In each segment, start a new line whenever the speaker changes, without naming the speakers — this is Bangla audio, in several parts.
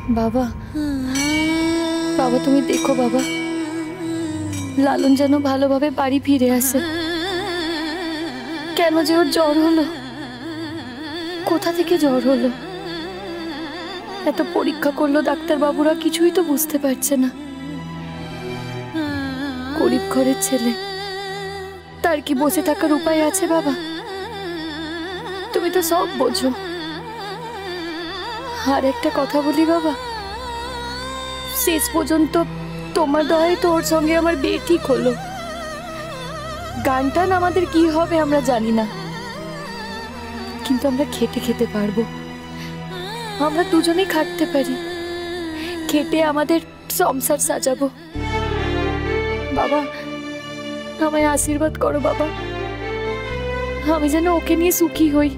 বাবা, বাবা তুমি দেখো বাবা, লালন যেন ভালোভাবে বাড়ি ফিরে আসে। কেন যে ওর জ্বর হলো, কোথা থেকে জ্বর হলো? এত পরীক্ষা করলো ডাক্তার বাবুরা, কিছুই তো বুঝতে পারছে না। গরিব ঘরের ছেলে, তার কি বসে থাকার উপায় আছে বাবা? তুমি তো সব বোঝো। আর একটা কথা বলি বাবা, শেষ পর্যন্ত তোমার দয়ায় তো ওর সঙ্গে আমার বিয়ে ঠিক হলো। গান টান আমাদের কি হবে আমরা জানি না, কিন্তু আমরা খেটে খেতে পারবো। আমরা দুজনেই খাটতে পারি, খেটে আমাদের সংসার সাজাবো। বাবা আমায় আশীর্বাদ করো বাবা, আমি যেন ওকে নিয়ে সুখী হই,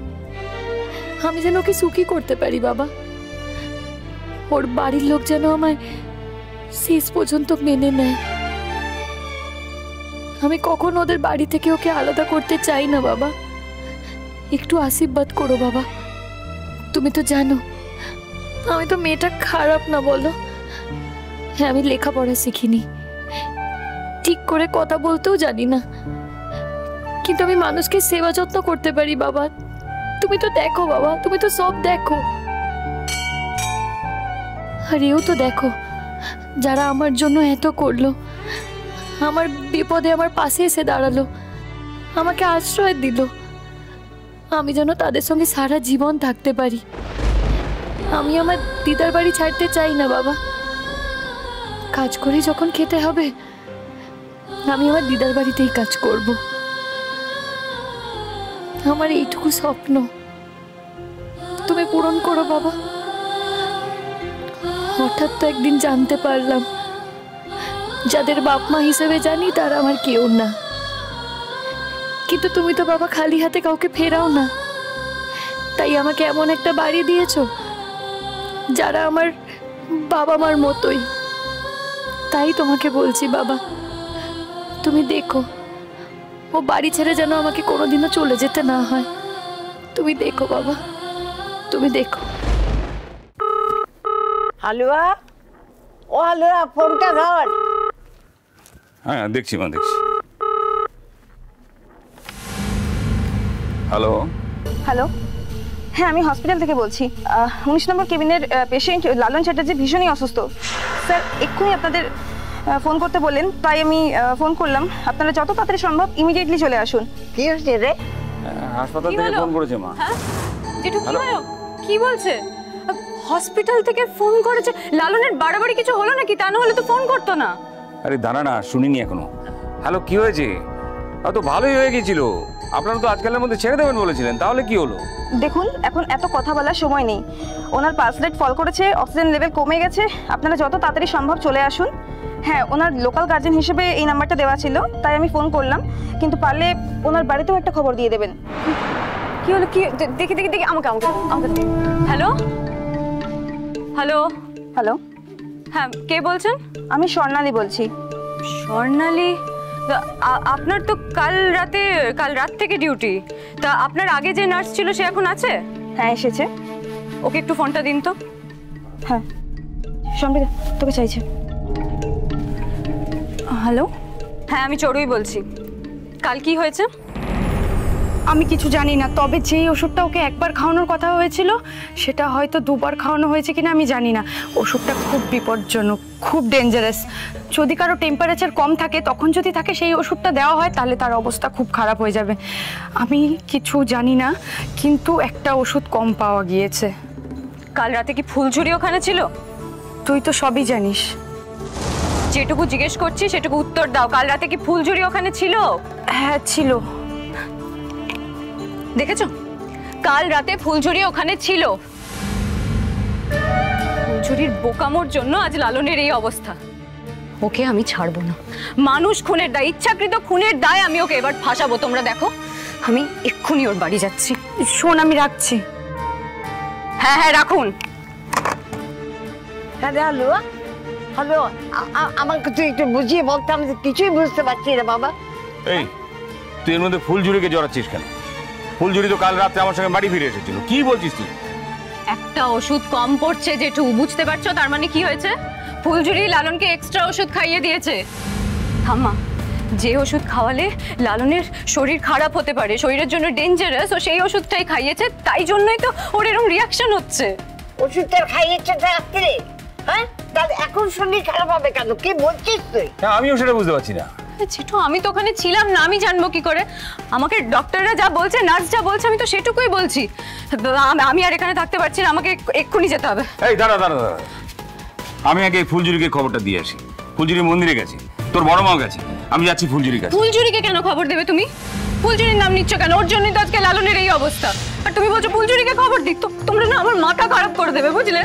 আমি যেন ওকে সুখী করতে পারি বাবা। ওর বাড়ির লোক যেন আমায় শেষ পর্যন্ত মেনে নেয়। আমি কখন ওদের বাড়ি থেকে ওকে আলাদা করতে চাই না বাবা। একটু আশীর্বাদ করো বাবা। তুমি তো জানো আমি তো মেয়েটা খারাপ না বলো? হ্যাঁ, আমি লেখাপড়া শিখিনি, ঠিক করে কথা বলতেও জানি না, কিন্তু আমি মানুষকে সেবা যত্ন করতে পারি বাবা। তুমি তো দেখো বাবা, তুমি তো সব দেখো। আর এও তো দেখো, যারা আমার জন্য এত করলো, আমার বিপদে আমার পাশে এসে দাঁড়ালো, আমাকে আশ্রয় দিল, আমি যেন তাদের সঙ্গে সারা জীবন থাকতে পারি। আমি আমার দিদার বাড়ি ছাড়তে চাই না বাবা। কাজ করে যখন খেতে হবে, আমি আমার দিদার বাড়িতেই কাজ করব। আমার এইটুকু স্বপ্ন তুমি পূরণ করো বাবা। হঠাৎ তো একদিন জানতে পারলাম, যাদের বাপ মা হিসেবে জানি তারা আমার কেউ না, কিন্তু তুমি তো বাবা খালি হাতে কাউকে ফেরাও না। তাই আমাকে এমন একটা বাড়ি দিয়েছো যারা আমার বাবা মার মতোই। তাই তোমাকে বলছি বাবা, তুমি দেখো ও বাড়ি ছেড়ে যেন আমাকে কোনোদিনও চলে যেতে না হয়। তুমি দেখো বাবা, তুমি দেখো।
হালুয়া, ও হালুয়া, ফোনটা ধর।
হ্যাঁ দেখছি মা, দেখছি। হ্যালো
হ্যালো, হ্যাঁ আমি হসপিটাল থেকে বলছি। 19 নম্বর কেবিনের পেশেন্ট লালন চ্যাটার্জি ভীষণই অসুস্থ স্যার। এক্ষুনি আপনাদের ফোন করতে বললেন, তাই আমি ফোন করলাম। আপনারা যত তাড়াতাড়ি সম্ভব ইমিডিয়েটলি চলে আসুন।
কি হয়েছে রে?
হাসপাতাল থেকে ফোন করেছে মা।
হ্যাঁ যেটু কি হলো? কি বলছে? হসপিটাল থেকে ফোন করেছে? লালনের বাড়াবাড়ি কিছু হলো নাকি? তা না হলে তো ফোন করতো না।
আরে দাঁড়া না, শুনিনি এখনো। হ্যালো, কি হয়েছে? তো ভালোই হয়ে গেছিল, আপনারা তো আজকালের মধ্যে ছেড়ে দেবেন বলেছিলেন, তাহলে কি হলো?
দেখুন, এখন এত কথা বলার সময় নেই। ওনার পালস রেট ফল করেছে, অক্সিজেন লেভেল কমে গেছে। আপনারা যত তাড়াতাড়ি সম্ভব চলে আসুন। হ্যাঁ, ওনার লোকাল গার্জেন হিসেবে এই নাম্বারটা দেওয়া ছিল, তাই আমি ফোন করলাম। কিন্তু পারলে ওনার বাড়িতেও একটা খবর দিয়ে দেবেন।
কি হলো? কি দেখি দেখি দেখি, আমাকে আমাকে আমাকে। হ্যালো হ্যালো
হ্যালো,
হ্যাঁ কে বলছেন?
আমি স্বর্ণালী বলছি।
স্বর্ণালী? আপনার তো কাল রাত থেকে ডিউটি। তা আপনার আগে যে নার্স ছিল সে এখন আছে?
হ্যাঁ এসেছে।
ওকে একটু ফোনটা দিন তো।
হ্যাঁ সম্বিতা তোকে চাইছে।
হ্যালো, হ্যাঁ আমি চড়ুই বলছি। কাল কি হয়েছে?
আমি কিছু জানি না, তবে যেই ওষুধটা ওকে একবার খাওয়ানোর কথা হয়েছিল সেটা হয়তো দুবার খাওয়ানো হয়েছে কিনা আমি জানি না। ওষুধটা খুব বিপজ্জনক, খুব ডেঞ্জারাস। যদি কারো টেম্পারেচার কম থাকে, তখন যদি থাকে সেই ওষুধটা দেওয়া হয়, তাহলে তার অবস্থা খুব খারাপ হয়ে যাবে। আমি কিছু জানি না, কিন্তু একটা ওষুধ কম পাওয়া গিয়েছে।
কাল রাতে কি ফুলঝুরি ওখানে ছিল?
তুই তো সবই জানিস।
যেটুকু জিজ্ঞেস করছি সেটুকু উত্তর দাও। কাল রাতে কি ফুলঝুরি ওখানে ছিল?
হ্যাঁ ছিল।
দেখেছো, কাল রাতে ফুলঝুরি ওখানে ছিল। ফুলঝুরির বোকামোর জন্য আজ লালনের এই অবস্থা। ওকে আমি ছাড়বো না। মানুষ খুনের দায়, ইচ্ছাকৃত খুনের দায় আমি ওকে এবার ফাঁসাবো। তোমরা দেখো, আমি এক্ষুনি ওর বাড়ি যাচ্ছি।
শোন, আমি রাখছি।
হ্যাঁ হ্যাঁ রাখুন।
হালুয়া, হ্যালো, আমাকে তুই একটু বুঝিয়ে বলতে, আমি কিছুই বুঝতে পারছি না বাবা।
এই তুই এর মধ্যে ফুলঝুরিকে জড়াচ্ছিস কেন? ফুলঝুরি তো কাল রাতে আমার সঙ্গে বাড়ি ফিরে এসেছিল। কি বলছিস তুই?
একটা ওষুধ কম পড়ছে জেঠু, বুঝতে পারছো? তার মানে কি হয়েছে? ফুলঝুরি লালনকে এক্সট্রা ওষুধ খাইয়ে দিয়েছে। ঠাম্মা, যে ওষুধ খাওয়ালে লালনের শরীর খারাপ হতে পারে, শরীরের জন্য ডেঞ্জারাস, ও সেই ওষুধটাই খাইয়েছে, তাই জন্যই তো ওর এরকম রিয়াকশন হচ্ছে।
ওষুধটা খাইয়েছে রাত্রে, হ্যাঁ? তাহলে এখন শরীর খারাপ হবে কেন? কি বলছিস তুই?
আমিও সেটা বুঝতে পারছি না।
জেঠু, আমি তো ওখানে ছিলাম না, আমি জানবো কি করে? আমাকে ডক্টররা যা বলছে, নার্স যা বলছে, আমি তো সেটুকুই বলছি। আমি আর এখানে থাকতে পারছি না, আমাকে এক্ষুনি যেতে হবে।
এই দাঁড়া দাঁড়া দাঁড়া, আমি আগে ফুলঝুরিকে খবরটা দিয়ে আসি। ফুলঝুরি মন্দিরে গেছে, তোর বড় মাও গেছে, আমি যাচ্ছি ফুলঝুরির কাছে।
ফুলঝুরিকে কেন খবর দেবে তুমি? ফুলঝুরির নাম নিচ্ছ কেন? ওর জন্যই তো আজকে লালনের এই অবস্থা। আর তুমি বলছো ফুলঝুরিকে খবর দিক? তো তোমরা না আমার মাথা খারাপ করে দেবে, বুঝলে?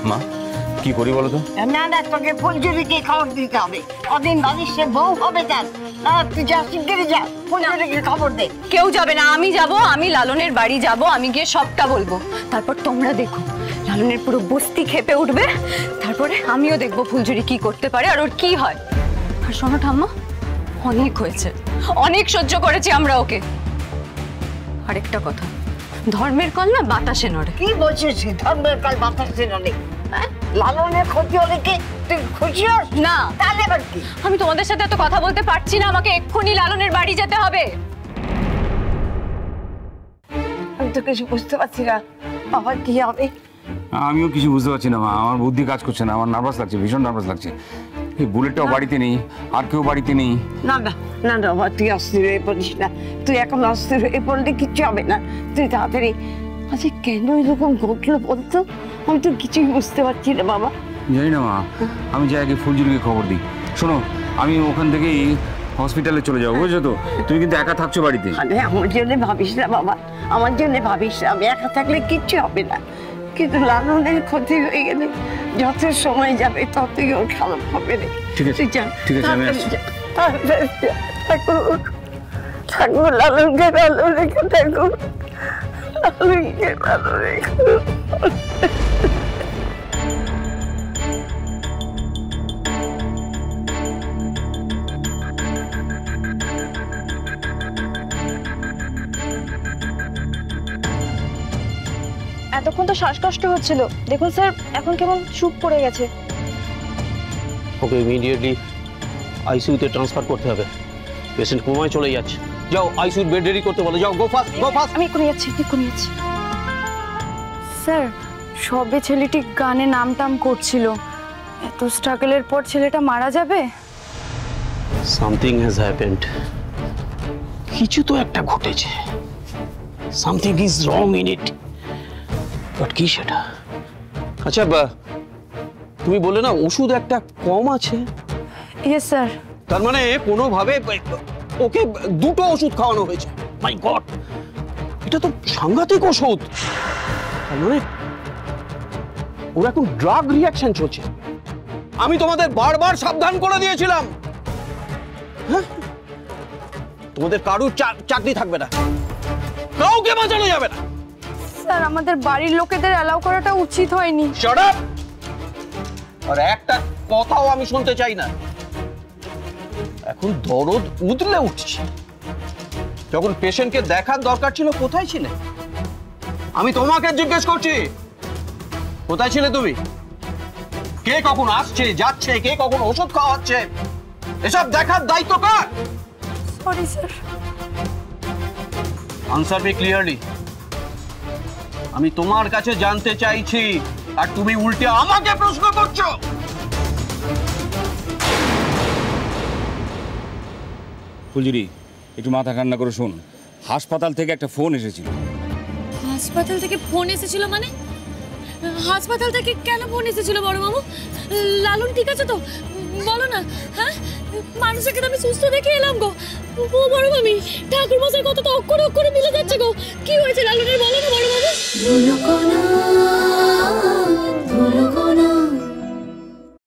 মা, কি করি বলো তো?
না না, তোকে ফুলঝুরিকে খবর দিতে হবে। কদিন বাড়ির সে বউ হবে তার। না, তুই যা, শিগগিরই যা, ফুলঝুরিকে খবর দে।
কেউ যাবে না, আমি যাব। আমি লালনের বাড়ি যাব, আমি গিয়ে সবটা বলবো। তারপর তোমরা দেখো, লালনের পুরো বস্তি খেপে উঠবে। তারপরে আমিও দেখবো ফুলঝুরি কি করতে পারে আর ওর কি হয়। আর শোনো ঠাম্মা, অনেক হয়েছে, অনেক সহ্য করেছি আমরা ওকে। আরেকটা কথা, ধর্মের কল না বাতাসে নড়ে।
কি বলছিস? ধর্মের কাল বাতাসে নড়ে? হ্যাঁ? লালনের ক্ষতি হলে কি তুই খুশি হস?
না,
তাহলে এবার কি?
আমি তোমাদের সাথে এত কথা বলতে পারছি না, আমাকে এক্ষুনি লালনের বাড়ি যেতে হবে।
আমি তো কিছু বুঝতে পারছি না, আবার কি হবে?
আমিও কিছু বুঝতে পারছি না মা, আমার বুদ্ধি কাজ করছে না, আমার নার্ভাস লাগছে, ভীষণ নার্ভাস লাগছে। এই বুলেটটাও বাড়িতে নেই, আর কেউ বাড়িতে নেই।
না না না না বাবা, তুই অস্থির হয়ে পড়িস না। তুই এখন অস্থির হয়ে পড়লে কিচ্ছু হবে না। তুই তাড়াতাড়ি, আচ্ছা কেন এরকম ঘটলো বলতো? আমি তো কিছুই বুঝতে পারছি না বাবা।
জানি না মা, আমি যাই আগে ফুলঝুরিকে খবর দিই। শোনো, আমি ওখান থেকেই হসপিটালে চলে যাবো, বুঝছো তো? তুমি কিন্তু একা থাকছো বাড়িতে।
আরে আমার জন্য ভাবিস না বাবা, আমার জন্য ভাবিস না। আমি একা থাকলে কিচ্ছু হবে না, কিন্তু লালনের ক্ষতি হয়ে গেলে যত সময় যাবে ততই ওর খারাপ হবে রে।
ঠিক আছে,
তুই যা,
ঠিক আছে, আমি
তাড়াতাড়ি
আসছি।
যা, তাড়াতাড়ি যা। ঠাকুর ঠাকুর, লালনকে ভালো রেখে ঠাকুর, লালনকে ভালো রেখে।
এতক্ষণ তো শ্বাসকষ্ট হচ্ছিল, দেখুন স্যার এখন কেমন চুপ করে গেছে।
ওকে ইমিডিয়েটলি আইসিইউতে ট্রান্সফার করতে হবে। পেশেন্ট কোমায় চলে যাচ্ছে। যাও আইসিইউ বেড রেডি করতে বলো, যাও, গো ফাস্ট গো ফাস্ট।
আমি এক্ষুনি যাচ্ছি, এক্ষুনি যাচ্ছি।
স্যার, সবে ছেলেটি গানে নাম টাম করছিল, এত স্ট্রাগলের পর ছেলেটা মারা যাবে?
Something has happened. কিছু তো একটা ঘটেছে। Something is wrong in it. But কি সেটা? আচ্ছা, তুমি বললে না ওষুধ একটা কম আছে?
Yes sir.
তার মানে কোনোভাবে ওকে দুটো ওষুধ খাওয়ানো হয়েছে। মাই গড, এটা তো সাংঘাতিক ওষুধ। তার মানে ওর এখন ড্রাগ রিঅ্যাকশন চলছে। আমি তোমাদের বারবার সাবধান করে দিয়েছিলাম। হ্যাঁ, তোমাদের কারুর চাকরি থাকবে না, কাউকে বাঁচানো যাবে না।
স্যার, আমাদের বাড়ির লোকেদের অ্যালাউ করাটা উচিত হয়নি।
Shut up! আর একটা কথাও আমি শুনতে চাই না। এখন দরদ উতলে উঠছে। যখন পেশেন্টকে দেখার দরকার ছিল কোথায় ছিলে? আমি তোমাকে জিজ্ঞেস করছি, কোথায় ছিলে তুমি? কে কখন আসছে যাচ্ছে, কে কখন ওষুধ খাওয়াচ্ছে, এসব দেখার দায়িত্ব কার?
Sorry sir.
Answer me clearly. আমি তোমার কাছে জানতে চাইছি, আর তুমি উল্টে আমাকে প্রশ্ন করছো।
ফুলঝুরি, একটু মাথা ঠান্ডা করে শোন। হাসপাতাল থেকে একটা ফোন এসেছিল।
হাসপাতাল থেকে ফোন এসেছিল মানে? হাসপাতাল থেকে কেন ফোন এসেছিল বড় মামু? লালন ঠিক আছে তো? বলো না। হ্যাঁ, মানুষকে তো আমি সুস্থ দেখে এলাম গো। ও বড় মামি, ঠাকুর মশাই কত তো অক্ষরে অক্ষরে